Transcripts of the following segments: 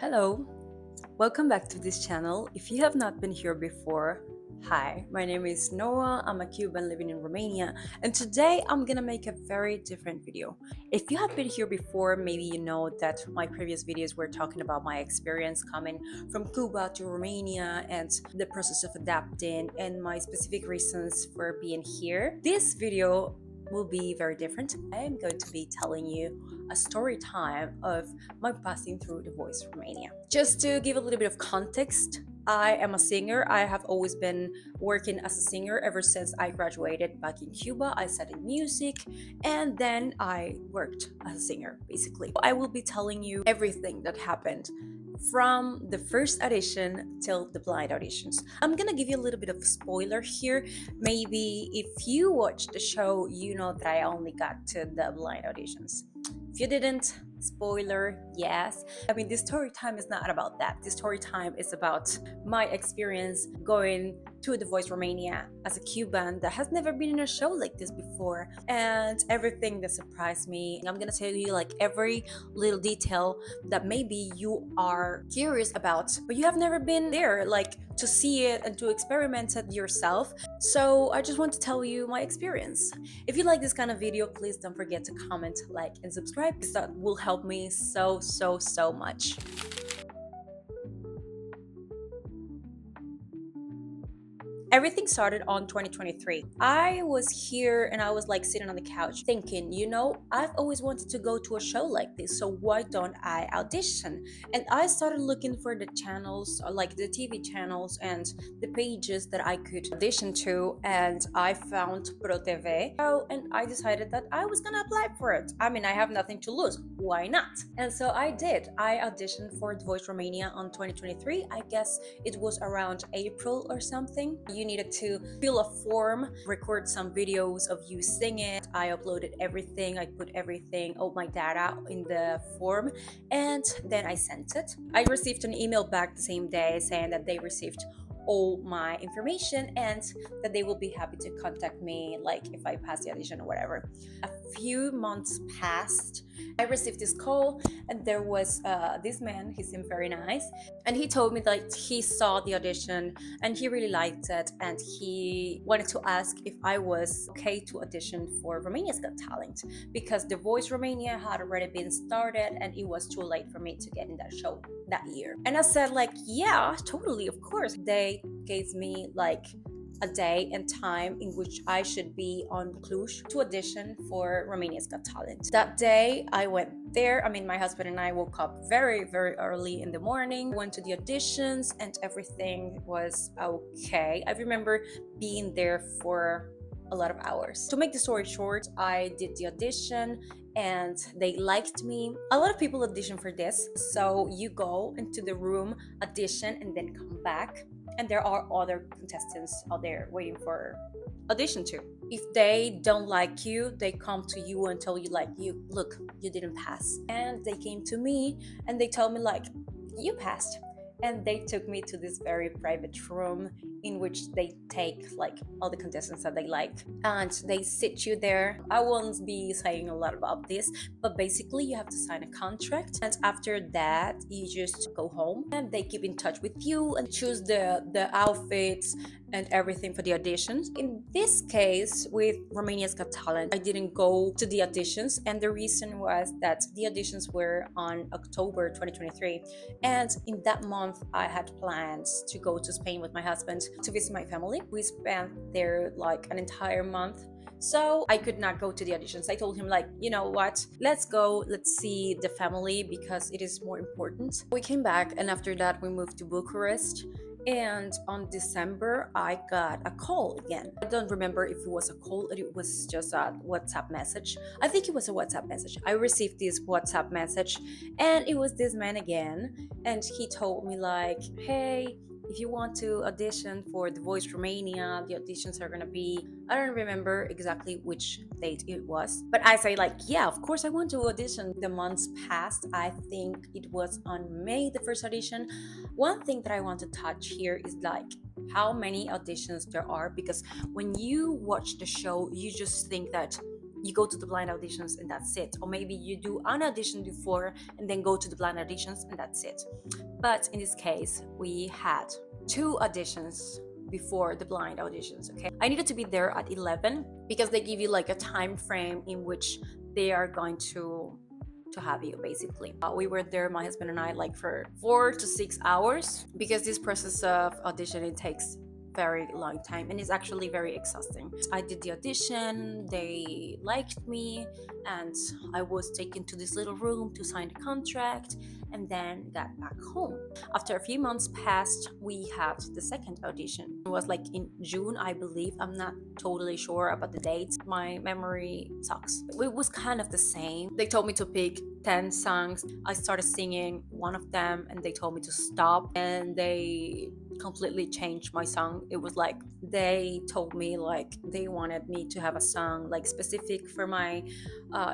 Hello, welcome back to this channel. If you have not been here before, hi, my name is Noah. I'm a Cuban living in Romania, and today I'm gonna make a very different video. If you have been here before, maybe you know that my previous videos were talking about my experience coming from Cuba to Romania and the process of adapting and my specific reasons for being here. This video will be very different. I am going to be telling you a story time of my passing through The Voice Romania. Just to give a little bit of context, I am a singer. I have always been working as a singer ever since I graduated back in Cuba. I studied music and then I worked as a singer, basically. I will be telling you everything that happened from the first audition till the blind auditions. I'm gonna give you a little bit of spoiler here. Maybe if you watched the show, you know that I only got to the blind auditions. If you didn't, spoiler, yes. I mean, this story time is not about that. This story time is about my experience going to The Voice Romania as a Cuban that has never been in a show like this before, and everything that surprised me. I'm gonna tell you like every little detail that maybe you are curious about, but you have never been there, like to see it and to experiment it yourself. So I just want to tell you my experience. If you like this kind of video, please don't forget to comment, like, and subscribe, because that will help me so much. Everything started on 2023. I was here and I was like sitting on the couch thinking, you know, I've always wanted to go to a show like this, so why don't I audition? And I started looking for the channels, like the TV channels and the pages that I could audition to, and I found Pro-TV, and I decided that I was gonna apply for it. I mean, I have nothing to lose, why not? And so I did. I auditioned for The Voice Romania on 2023. I guess it was around April or something. You needed to fill a form, record some videos of you singing. I uploaded everything. I put everything, all my data in the form, and then I sent it. I received an email back the same day saying that they received all my information and that they will be happy to contact me, like if I pass the audition or whatever. A few months passed. I received this call and there was this man. He seemed very nice and he told me that he saw the audition and he really liked it, and he wanted to ask if I was okay to audition for Romania's Got Talent, because The Voice Romania had already been started and it was too late for me to get in that show that year. And I said like, yeah, totally, of course. They gave me like a day and time in which I should be on Cluj to audition for Romania's Got Talent. That day I went there. I mean, my husband and I woke up very early in the morning, went to the auditions, and everything was okay. I remember being there for a lot of hours. To make the story short, I did the audition and they liked me. A lot of people audition for this, so you go into the room, audition, and then come back, and there are other contestants out there waiting for audition too. If they don't like you, they come to you and tell you like, you look, you didn't pass. And they came to me and they told me like, you passed. And they took me to this very private room in which they take like all the contestants that they like and they sit you there. I won't be saying a lot about this, but basically you have to sign a contract, and after that you just go home and they keep in touch with you and choose the outfits and everything for the auditions. In this case with Romania's Got Talent, I didn't go to the auditions, and the reason was that the auditions were on October 2023, and in that month I had plans to go to Spain with my husband to visit my family. We spent there like an entire month, so I could not go to the auditions. I told him like, you know what, let's go, let's see the family because it is more important. We came back and after that we moved to Bucharest. And on December, I got a call again. I don't remember if it was a call or it was just a WhatsApp message. I think it was a WhatsApp message. I received this WhatsApp message and it was this man again. And he told me like, hey, if you want to audition for The Voice Romania, the auditions are gonna be, I don't remember exactly which date it was, but I say like, yeah, of course I want to audition. The months passed. I think it was on May, the first audition. One thing that I want to touch here is like how many auditions there are, because when you watch the show, you just think that you go to the blind auditions and that's it. Or maybe you do an audition before and then go to the blind auditions and that's it. But in this case, we had 2 auditions before the blind auditions. Okay, I needed to be there at 11 because they give you like a time frame in which they are going to have you, basically. We were there, my husband and I, like for 4 to 6 hours, because this process of auditioning takes very long time and it's actually very exhausting. I did the audition, they liked me, and I was taken to this little room to sign the contract and then got back home. After a few months passed, we had the second audition. It was like in June, I believe. I'm not totally sure about the dates. My memory sucks. It was kind of the same. They told me to pick 10 songs. I started singing one of them and they told me to stop, and they completely changed my song. It was like they told me like they wanted me to have a song like specific for my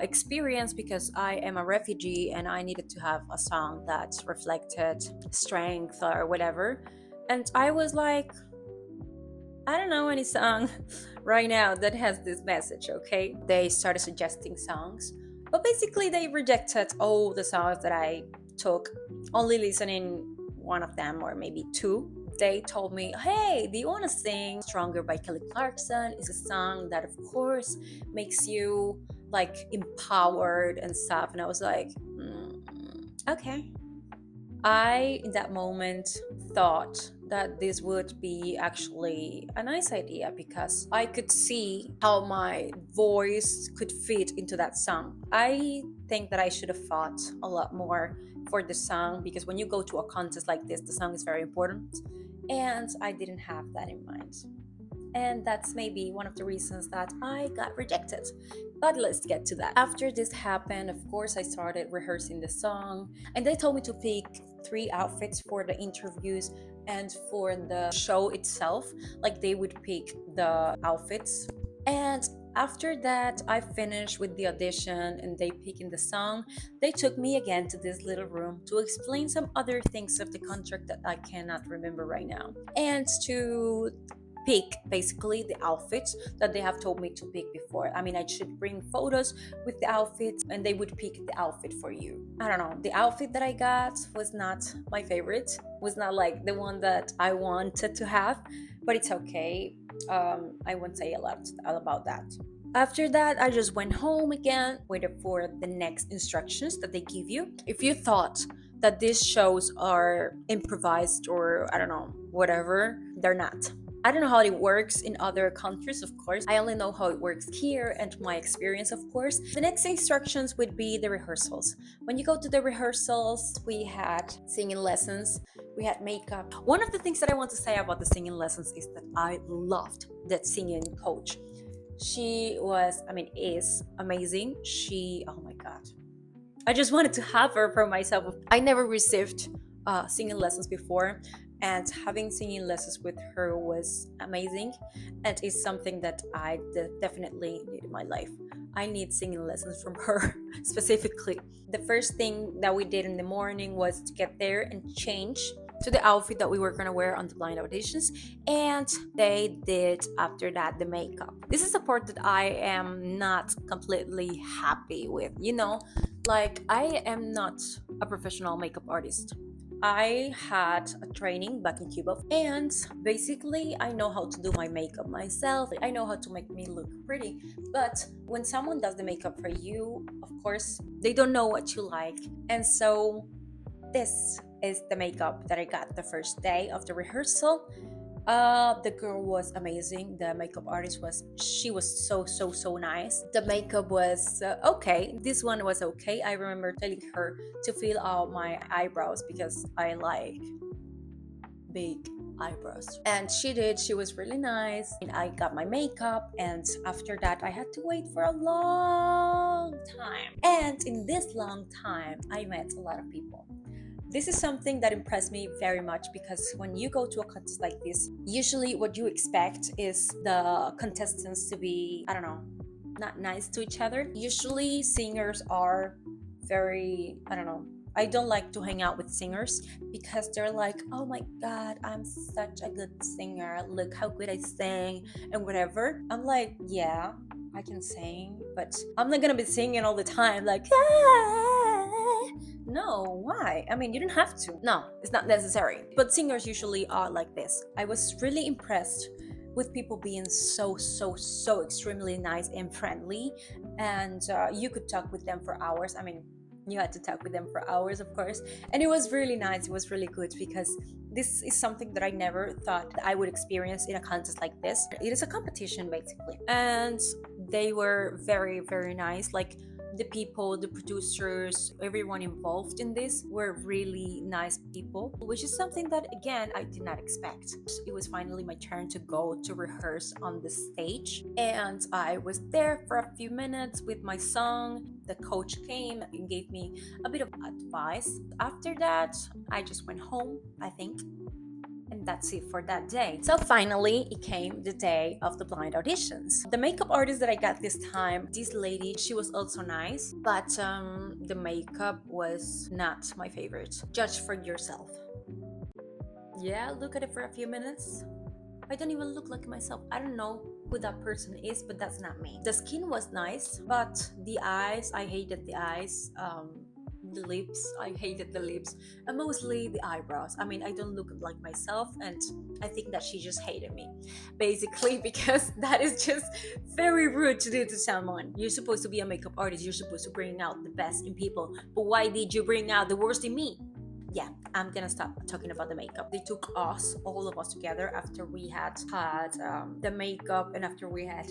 experience, because I am a refugee and I needed to have a song that reflected strength or whatever. And I was like, I don't know any song right now that has this message. Okay, they started suggesting songs, but basically they rejected all the songs that I took, only listening one of them or maybe 2. They told me, hey, do you want to sing Stronger by Kelly Clarkson? It's a song that of course makes you like empowered and stuff. And I was like, okay. I in that moment thought that this would be actually a nice idea, because I could see how my voice could fit into that song. I think that I should have fought a lot more for the song, because when you go to a contest like this, the song is very important, and I didn't have that in mind. And that's maybe one of the reasons that I got rejected. But let's get to that. After this happened, of course, I started rehearsing the song, and they told me to pick 3 outfits for the interviews and for the show itself. Like they would pick the outfits. And after that, I finished with the audition and they picking the song. They took me again to this little room to explain some other things of the contract that I cannot remember right now, and to pick basically the outfits that they have told me to pick before. I mean, I should bring photos with the outfits and they would pick the outfit for you. I don't know, the outfit that I got was not my favorite, was not like the one that I wanted to have, but it's okay. I won't say a lot about that. After that, I just went home again, waited for the next instructions that they give you. If you thought that these shows are improvised or I don't know, whatever, they're not. I don't know how it works in other countries, of course. I only know how it works here and my experience, of course. The next instructions would be the rehearsals. When you go to the rehearsals, we had singing lessons, we had makeup. One of the things that I want to say about the singing lessons is that I loved that singing coach. She was, is amazing. Oh my God. I just wanted to have her for myself. I never received singing lessons before, and having singing lessons with her was amazing, and it's something that I definitely need in my life. I need singing lessons from her specifically. The first thing that we did in the morning was to get there and change to the outfit that we were going to wear on the blind auditions, and they did after that the makeup. This is a part that I am not completely happy with, like I am not a professional makeup artist. I had a training back in Cuba, and basically I know how to do my makeup myself. I know how to make me look pretty, but when someone does the makeup for you, of course, they don't know what you like. And so this is the makeup that I got the first day of the rehearsal. The girl was amazing. The makeup artist was so nice. The makeup was okay. This one was okay. I remember telling her to fill out my eyebrows because I like big eyebrows, and she did. She was really nice, and I got my makeup, and after that I had to wait for a long time, and in this long time I met a lot of people. This is something that impressed me very much, because when you go to a contest like this, usually what you expect is the contestants to be, I don't know, not nice to each other. Usually singers are very, I don't know, I don't like to hang out with singers because they're like, oh my God, I'm such a good singer. Look how good I sing and whatever. I'm like, yeah, I can sing, but I'm not gonna be singing all the time, like, "Ah." No, why? I mean, you don't have to. No, it's not necessary. But singers usually are like this. I was really impressed with people being so extremely nice and friendly, and you could talk with them for hours. I mean, you had to talk with them for hours, of course, and it was really nice. It was really good because this is something that I never thought I would experience in a contest like this. It is a competition basically, and they were very nice. Like, the people, the producers, everyone involved in this were really nice people, which is something that, again, I did not expect. It was finally my turn to go to rehearse on the stage, and I was there for a few minutes with my song. The coach came and gave me a bit of advice. After that, I just went home, I think. And that's it for that day. So finally, it came the day of the blind auditions. The makeup artist that I got this time, this lady, she was also nice, but the makeup was not my favorite. Judge for yourself. Yeah, look at it for a few minutes. I don't even look like myself. I don't know who that person is, but that's not me. The skin was nice, but the eyes, I hated the eyes. The lips, I hated the lips, and mostly the eyebrows. I mean, I don't look like myself, and I think that she just hated me, basically, because that is just very rude to do to someone. You're supposed to be a makeup artist, you're supposed to bring out the best in people, but why did you bring out the worst in me? Yeah, I'm gonna stop talking about the makeup. They took us, all of us together, after we had the makeup and after we had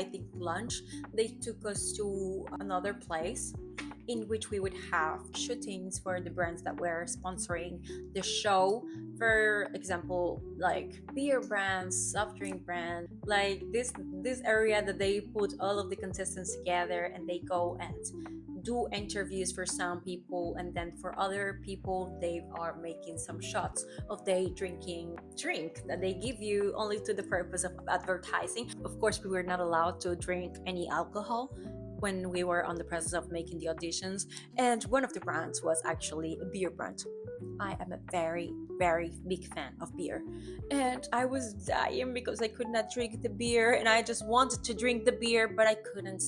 I think, lunch. They took us to another place in which we would have shootings for the brands that were sponsoring the show. For example, like beer brands, soft drink brands, like this area that they put all of the contestants together, and they go and do interviews for some people, and then for other people they are making some shots of they drinking drink that they give you only to the purpose of advertising. Of course, we were not allowed to drink any alcohol when we were on the process of making the auditions, and one of the brands was actually a beer brand. I am a very big fan of beer, and I was dying because I could not drink the beer, and I just wanted to drink the beer, but I couldn't.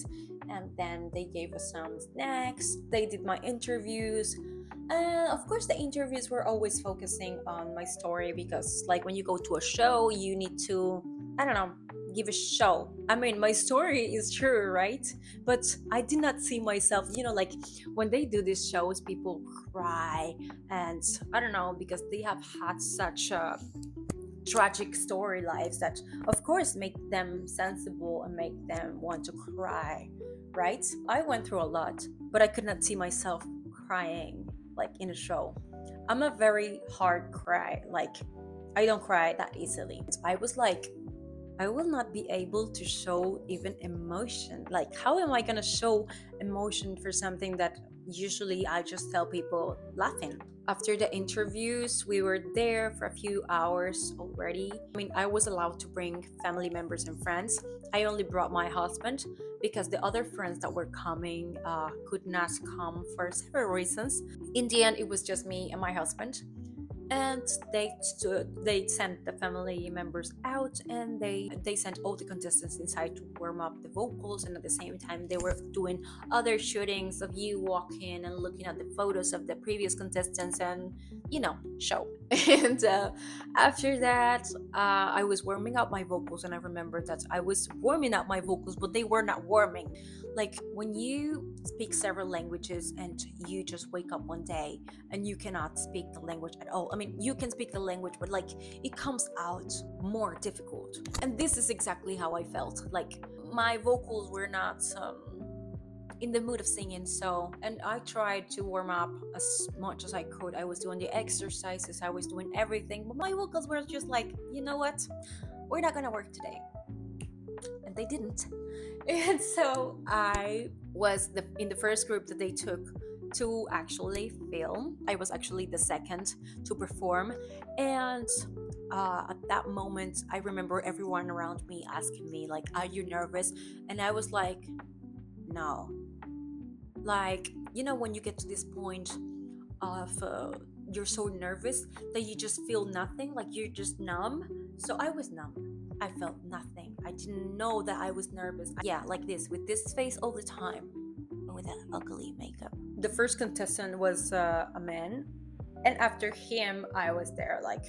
And then they gave us some snacks, they did my interviews, and of course the interviews were always focusing on my story, because like when you go to a show, you need to, I don't know, give a show. I mean, my story is true, right? But I did not see myself, like when they do these shows, people cry, and I don't know, because they have had such tragic story lives that of course make them sensible and make them want to cry, right? I went through a lot, but I could not see myself crying like in a show. I'm a very hard cry, like I don't cry that easily. I was like, I will not be able to show even emotion. Like, how am I gonna show emotion for something that usually I just tell people laughing? After the interviews, we were there for a few hours already. I mean, I was allowed to bring family members and friends. I only brought my husband because the other friends that were coming could not come for several reasons. In the end, it was just me and my husband. And they sent the family members out, and they sent all the contestants inside to warm up the vocals, and at the same time they were doing other shootings of you walking and looking at the photos of the previous contestants and show. And after that, I was warming up my vocals, and I remember that I was warming up my vocals, but they were not warming. Like when you speak several languages and you just wake up one day and you cannot speak the language at all. I mean, you can speak the language, but like it comes out more difficult. And this is exactly how I felt. Like my vocals were not in the mood of singing. And I tried to warm up as much as I could. I was doing the exercises, I was doing everything, but my vocals were just like, you know what? We're not gonna work today. And they didn't. And so I was in the first group that they took to actually film. I was actually the second to perform. And at that moment, I remember everyone around me asking me, like, are you nervous? And I was like, no. Like, when you get to this point of you're so nervous that you just feel nothing, like you're just numb. So I was numb. I felt nothing. I didn't know that I was nervous. Yeah, like this, with this face all the time, with that ugly makeup. The first contestant was a man, and after him, I was there. Like,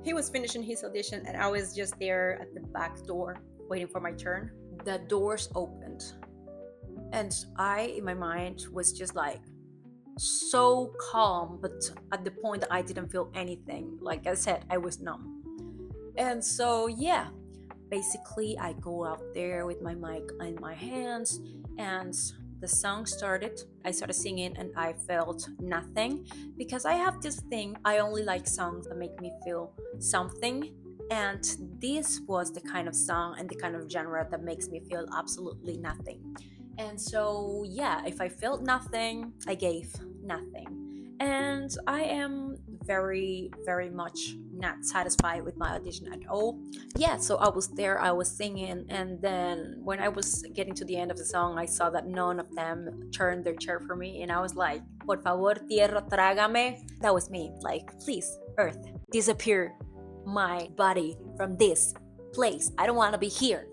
he was finishing his audition, and I was just there at the back door waiting for my turn. The doors opened, and I, in my mind, was just like so calm, but at the point that I didn't feel anything. Like I said, I was numb. And so, yeah, basically, I go out there with my mic in my hands, and the song started. I started singing, and I felt nothing because I have this thing. I only like songs that make me feel something. And this was the kind of song and the kind of genre that makes me feel absolutely nothing. And so, yeah, if I felt nothing, I gave nothing. And I am very, very much not satisfied with my audition at all. Yeah, so I was there, I was singing, and then when I was getting to the end of the song, I saw that none of them turned their chair for me, and I was like, por favor, tierra, trágame. That was me, like, please, earth, disappear my body from this place. I don't want to be here.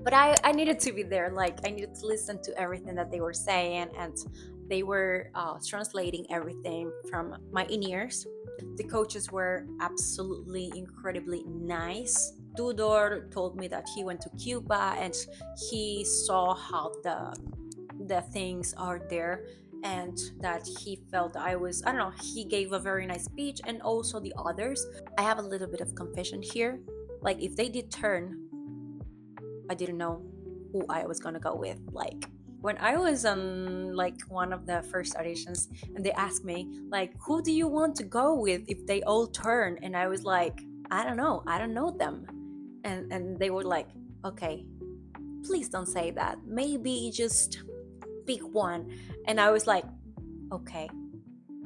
But I needed to be there. Like, I needed to listen to everything that they were saying, and they were translating everything from my in-ears. The coaches were absolutely incredibly nice. Tudor told me that he went to Cuba and he saw how the things are there, and that he felt I was, I don't know, he gave a very nice speech. And also the others. I have a little bit of confession here. Like, if they did turn, I didn't know who I was gonna go with. Like, when I was on like one of the first auditions, and they asked me like, who do you want to go with if they all turn? And I was like, I don't know them. And they were like, okay, please don't say that, maybe just pick one. And I was like, okay,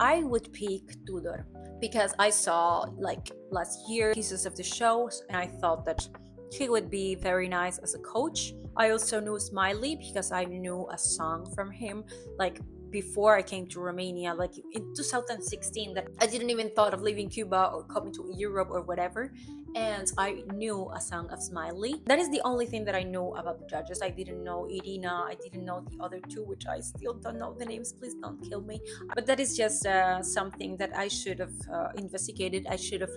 I would pick Tudor because I saw like last year pieces of the shows, and I thought that he would be very nice as a coach. I also knew Smiley because I knew a song from him, like before I came to Romania, like in 2016, that I didn't even thought of leaving Cuba or coming to Europe or whatever. And I knew a song of Smiley. That is the only thing that I know about the judges. I didn't know Irina, I didn't know the other two, which I still don't know the names, please don't kill me. But that is just something that I should have investigated. I should have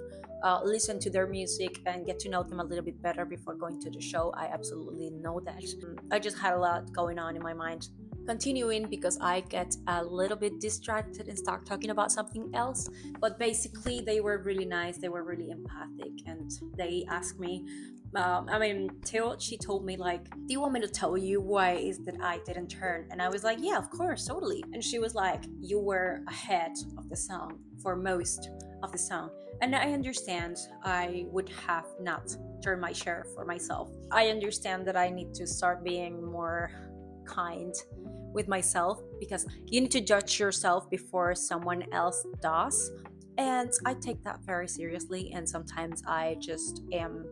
listened to their music and get to know them a little bit better before going to the show. I absolutely know that. I just had a lot going on in my mind. Continuing, because I get a little bit distracted and start talking about something else. But basically, they were really nice, they were really empathic, and they asked me, she told me like, do you want me to tell you why is that I didn't turn? And I was like, yeah, of course, totally. And she was like, you were ahead of the song for most of the song. And I understand I would have not turned my chair for myself. I understand that I need to start being more kind with myself, because you need to judge yourself before someone else does. And I take that very seriously, and sometimes I just am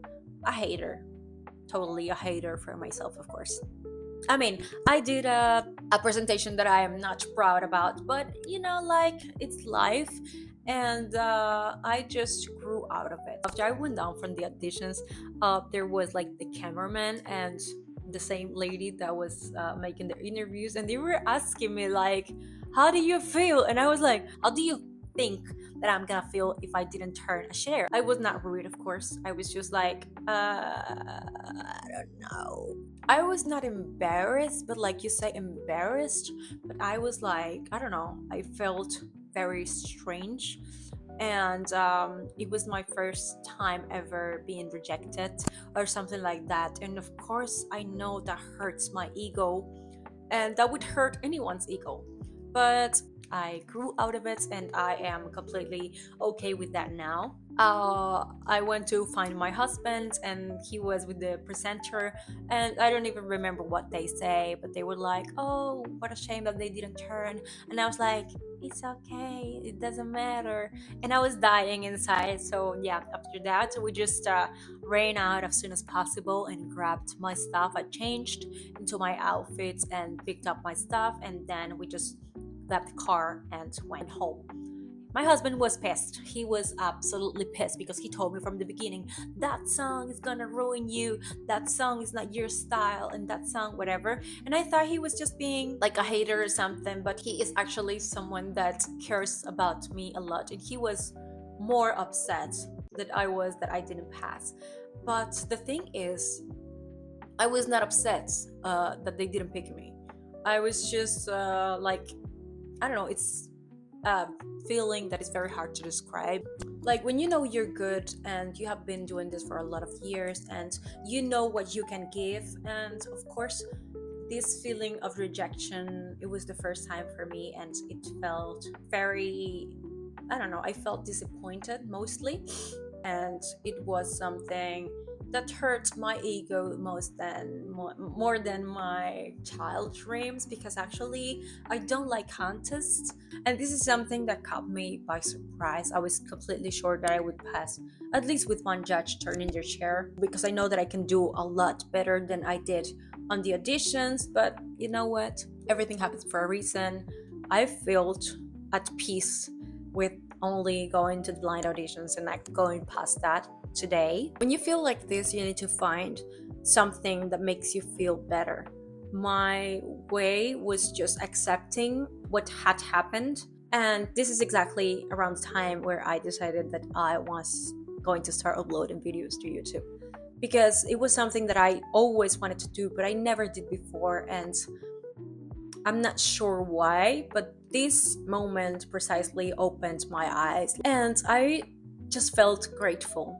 a hater, totally a hater for myself, of course. I mean, I did a presentation that I am not proud about, but like, it's life. And I just grew out of it. After I went down from the auditions, there was like the cameraman and the same lady that was making the interviews, and they were asking me like, how do you feel? And I was like, how do you think that I'm gonna feel if I didn't turn a chair? I was not rude, of course. I was just like, I don't know. I was not embarrassed, but like you say, embarrassed. But I was like, I don't know. I felt very strange. And it was my first time ever being rejected or something like that. And of course, I know that hurts my ego, and that would hurt anyone's ego. But I grew out of it, and I am completely okay with that now. I went to find my husband, and he was with the presenter, and I don't even remember what they say, but they were like, oh, what a shame that they didn't turn. And I was like, it's okay, it doesn't matter. And I was dying inside. So yeah, after that, we just ran out as soon as possible and grabbed my stuff. I changed into my outfits and picked up my stuff, and then we just left the car and went home. My husband was pissed. He was absolutely pissed because he told me from the beginning, that song is gonna ruin you, that song is not your style, and that song whatever. And I thought he was just being like a hater or something, but he is actually someone that cares about me a lot, and he was more upset that I didn't pass. But the thing is, I was not upset that they didn't pick me. I was just like, I don't know, it's a feeling that is very hard to describe. Like when you know you're good and you have been doing this for a lot of years and you know what you can give, and of course, this feeling of rejection, it was the first time for me, and it felt very, I don't know, I felt disappointed mostly, and it was something that hurt my ego more than my child dreams, because actually I don't like contests, and this is something that caught me by surprise. I was completely sure that I would pass, at least with one judge turning their chair, because I know that I can do a lot better than I did on the auditions. But you know what, everything happens for a reason. I felt at peace with only going to the blind auditions and like going past that today. When you feel like this, you need to find something that makes you feel better. My way was just accepting what had happened, and this is exactly around the time where I decided that I was going to start uploading videos to YouTube, because it was something that I always wanted to do but I never did before, and I'm not sure why, but this moment precisely opened my eyes and I just felt grateful.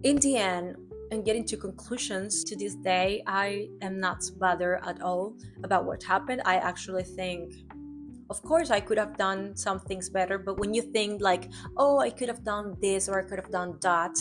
In the end, and getting to conclusions, to this day, I am not bothered at all about what happened. I actually think, of course, I could have done some things better, but when you think like, oh, I could have done this or I could have done that,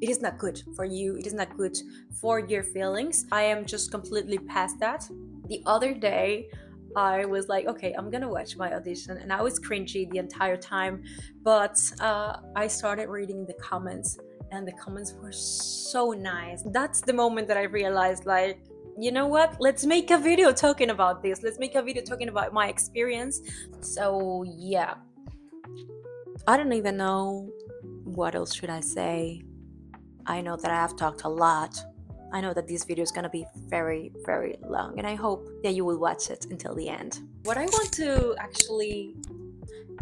it is not good for you. It is not good for your feelings. I am just completely past that. The other day, I was like, okay, I'm gonna watch my audition, and I was cringy the entire time, but I started reading the comments, and the comments were so nice. That's the moment that I realized, like, you know what? Let's make a video talking about this. Let's make a video talking about my experience. So yeah, I don't even know what else should I say. I know that I have talked a lot. I know that this video is gonna be very, very long, and I hope that you will watch it until the end. What I want to actually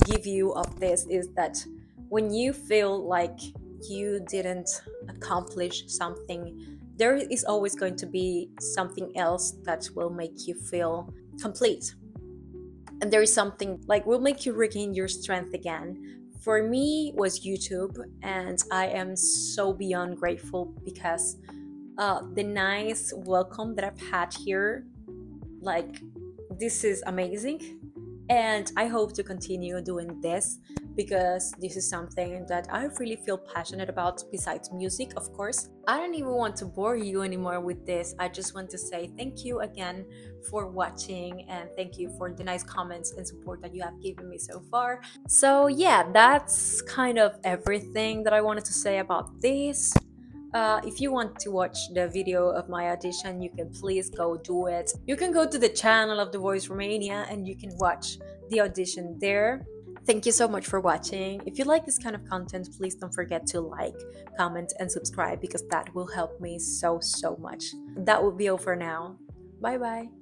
give you of this is that when you feel like you didn't accomplish something, there is always going to be something else that will make you feel complete. And there is something like will make you regain your strength again. For me was YouTube, and I am so beyond grateful because the nice welcome that I've had here, like, this is amazing, and I hope to continue doing this because this is something that I really feel passionate about besides music, of course. I don't even want to bore you anymore with this. I just want to say thank you again for watching, and thank you for the nice comments and support that you have given me so far. So yeah, that's kind of everything that I wanted to say about this. If you want to watch the video of my audition, you can please go do it. You can go to the channel of The Voice Romania and you can watch the audition there. Thank you so much for watching. If you like this kind of content, please don't forget to like, comment, and subscribe because that will help me so much. That will be all for now. Bye bye.